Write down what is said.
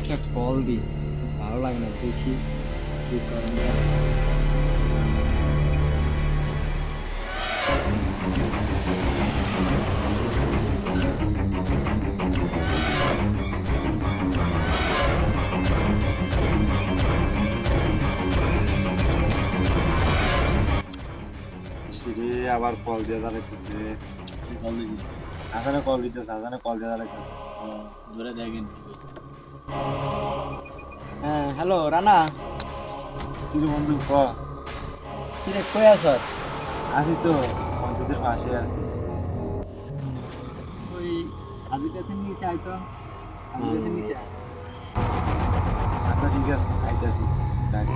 একটা কল দিই, ভালো লাগে না, দেখি কি করা যায়। সিরে আবার কল দিয়ে দাঁড়াইতেছে। কল দিছি। হাসানে কল দিতেছে, হাসানে কল দিয়ে দাঁড়াইতেছে। ও, ধরে দেখেন কি বলে। হ্যাঁ, হ্যালো রানা। কিরে বন্ধু ক। কিরে কই আছো? আছি তো, মসজিদের পাশে আছি। ওই হাজির কাছে নিচে আইতো, হাজির কাছে নিচে আয়। আচ্ছা ঠিক আছে, আইতাছি। রাখ।